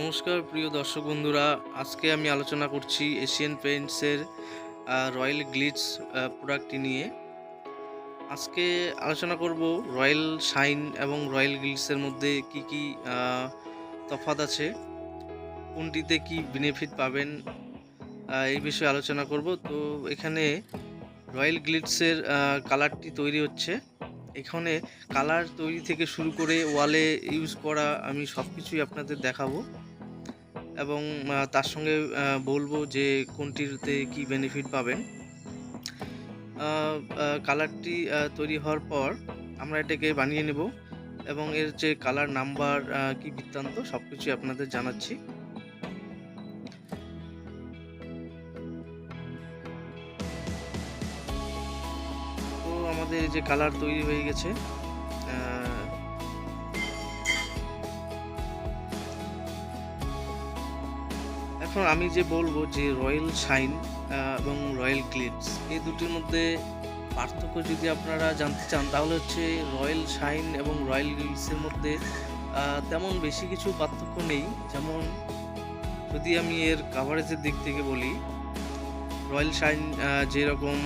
নমস্কার প্রিয় দর্শক বন্ধুরা, আজকে আমি আলোচনা করছি এশিয়ান পেইন্টসের রয়্যাল গ্লিটস প্রোডাক্টটি নিয়ে। আজকে আলোচনা করব রয়্যাল শাইন এবং রয়্যাল গ্লিটসের মধ্যে কি কি তফাৎ আছে, কোনটিতে কি বেনিফিট পাবেন, এই বিষয়ে আলোচনা করব। তো এখানে রয়্যাল গ্লিটসের কালারটি তৈরি হচ্ছে। এখানে কালার তৈরি থেকে শুরু করে ওয়ালে ইউজ করা আমি সব কিছুই আপনাদের দেখাবো এবং তার সঙ্গে বলবো যে কোনটিতে কি বেনিফিট পাবেন। কালারটি তৈরি হওয়ার পর আমরা এটাকে বানিয়ে নেব এবং এর যে কালার নাম্বার কি বৃত্তান্ত সব কিছুই আপনাদের জানাচ্ছি। তো আমাদের এই যে কালার তৈরি হয়ে গেছে, এখন আমি যে বলবো যে রয়্যাল শাইন এবং রয়্যাল গ্লিটস এই দুটির মধ্যে পার্থক্য যদি আপনারা জানতে চান, তাহলে হচ্ছে রয়্যাল শাইন এবং রয়্যাল গ্লিটসের মধ্যে তেমন বেশি কিছু পার্থক্য নেই। যেমন যদি আমি এর কাভারেজের দিক থেকে বলি, রয়্যাল শাইন যেরকম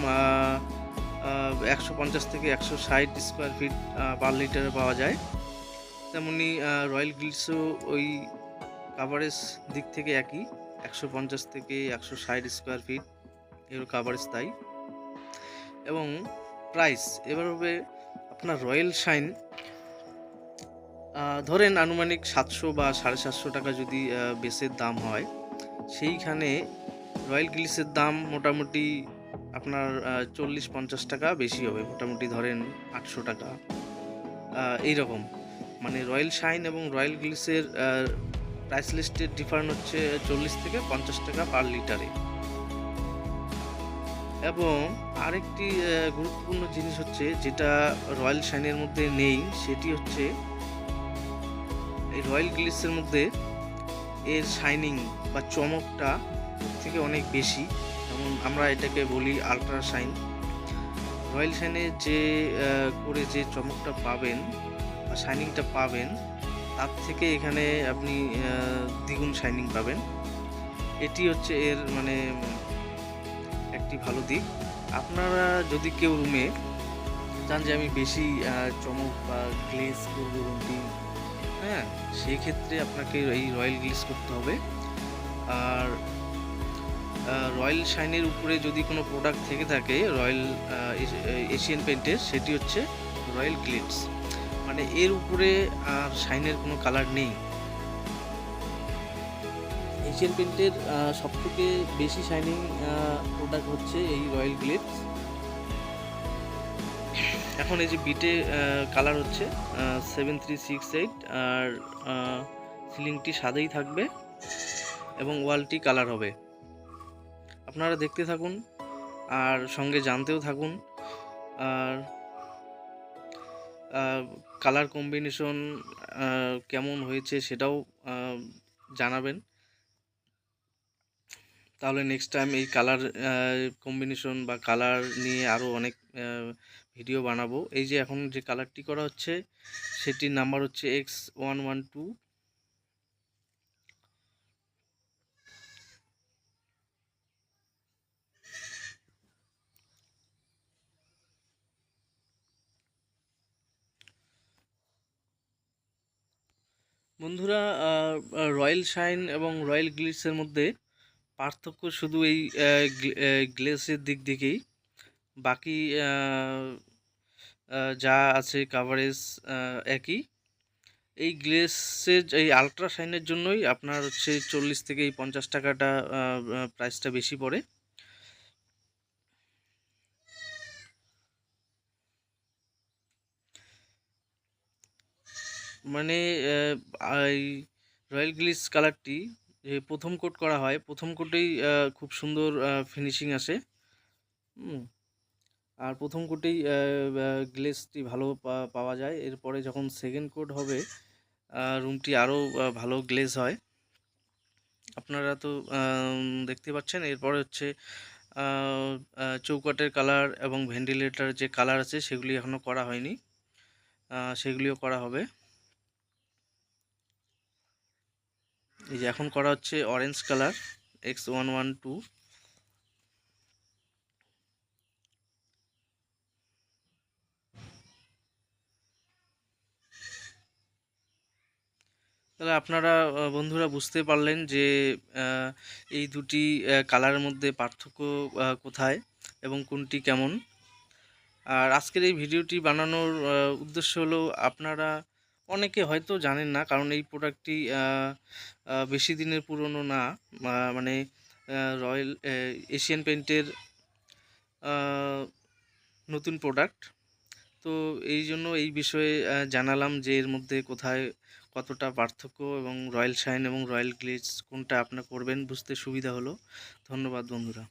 150 থেকে 160 স্কোয়ার ফিট পার লিটারে পাওয়া যায়, তেমনি রয়্যাল গ্লিটসও ওই কাভারেজ দিক থেকে একই, 150 থেকে 160 স্কোয়ার ফিট এর কাভারেজ তাই। এবং প্রাইস এবার হবে আপনার রয়্যাল শাইন ধরেন আনুমানিক 700 বা 750 টাকা যদি বেসের দাম হয়, সেইখানে রয়্যাল গ্লিটসের দাম মোটামুটি আপনার 40-50 টাকা বেশি হবে, মোটামুটি ধরেন 800 টাকা এইরকম। মানে রয়্যাল শাইন এবং রয়্যাল গ্লিটসের প্রাইস লিস্টের ডিফারেন্স হচ্ছে 40 থেকে 50 টাকা পার লিটারে। এবং আরেকটি গুরুত্বপূর্ণ জিনিস হচ্ছে যেটা রয়্যাল শাইনের মধ্যে নেই, সেটি হচ্ছে এই রয়্যাল গ্লিটসের মধ্যে এর শাইনিং বা চমকটা থেকে অনেক বেশি। যেমন আমরা এটাকে বলি আলট্রা শাইন। রয়্যাল শাইনে যে করে যে চমকটা পাবেন বা শাইনিংটা পাবেন, তার থেকে এখানে আপনি দ্বিগুণ শাইনিং পাবেন। এটি হচ্ছে এর মানে একটি ভালো দিক। আপনারা যদি কেউ রুমে চান যে আমি বেশি চমক বা গ্লেজ করবো রুমটি, হ্যাঁ, সেই ক্ষেত্রে আপনাকে এই রয়্যাল গ্লিটস করতে হবে। আর রয়্যাল শাইনের উপরে যদি কোনো প্রোডাক্ট থেকে থাকে রয়্যাল এশিয়ান পেইন্টের, সেটি হচ্ছে রয়্যাল গ্লিটস। মানে এর উপরে আর শাইনের কোনো কালার নেই। এশিয়ান পেইন্টের সবথেকে বেশি শাইনিং প্রোডাক্ট হচ্ছে এই রয়্যাল গ্লিটস। এখন এই যে বিটে কালার হচ্ছে 7368, আর সিলিংটি সাদাই থাকবে এবং ওয়ালটি কালার হবে। আপনারা দেখতে থাকুন আর সঙ্গে জানতেও থাকুন। আর কালার কম্বিনেশন কেমন হয়েছে সেটাও জানাবেন, তাহলে নেক্সট টাইম এই কালার কম্বিনেশন বা কালার নিয়ে আরও অনেক ভিডিও বানাবো। এই যে এখন যে কালারটি করা হচ্ছে সেটির নাম্বার হচ্ছে X112। বন্ধুরা, রয়্যাল শাইন এবং রয়্যাল গ্লিটসের মধ্যে পার্থক্য শুধু এই গ্লেসের দিক থেকেই। বাকি যা আছে কাভারেজ একই। এই গ্লেসের এই আলট্রা শাইনের জন্যই আপনার হচ্ছে 40 থেকে 50 টাকাটা প্রাইসটা বেশি পড়ে। মানে এই রয়্যাল গ্লিটস কালারটি যে প্রথম কোট করা হয়, প্রথম কোটেই খুব সুন্দর ফিনিশিং আসে। আর প্রথম কোটেই গ্লেসটি ভালো পাওয়া যায়। এরপরে যখন সেকেন্ড কোট হবে, রুমটি আরও ভালো গ্লেজ হয়। আপনারা তো দেখতে পাচ্ছেন। এরপরে হচ্ছে চৌকাটের কালার এবং ভেন্টিলেটার যে কালার আছে সেগুলি এখনও করা হয়নি, সেগুলিও করা হবে। এই যে এখন করা হচ্ছে অরেঞ্জ কালার X112। তাহলে আপনারা বন্ধুরা বুঝতে পারলেন যে এই দুটি কালারের মধ্যে পার্থক্য কোথায় এবং কোনটি কেমন। আর আজকের এই ভিডিওটি বানানোর উদ্দেশ্য হলো, আপনারা অনেকে হয়তো জানেন না, কারণ এই প্রোডাক্টটি বেশি দিনের পুরনো না, মানে রয়্যাল এশিয়ান পেইন্টের নতুন প্রোডাক্ট। তো এই জন্য এই বিষয়ে জানালাম যে এর মধ্যে কোথায় কতটা পার্থক্য, এবং রয়্যাল শাইন এবং রয়্যাল গ্লেজ কোনটা আপনার করবেন বুঝতে সুবিধা হলো। ধন্যবাদ বন্ধুরা।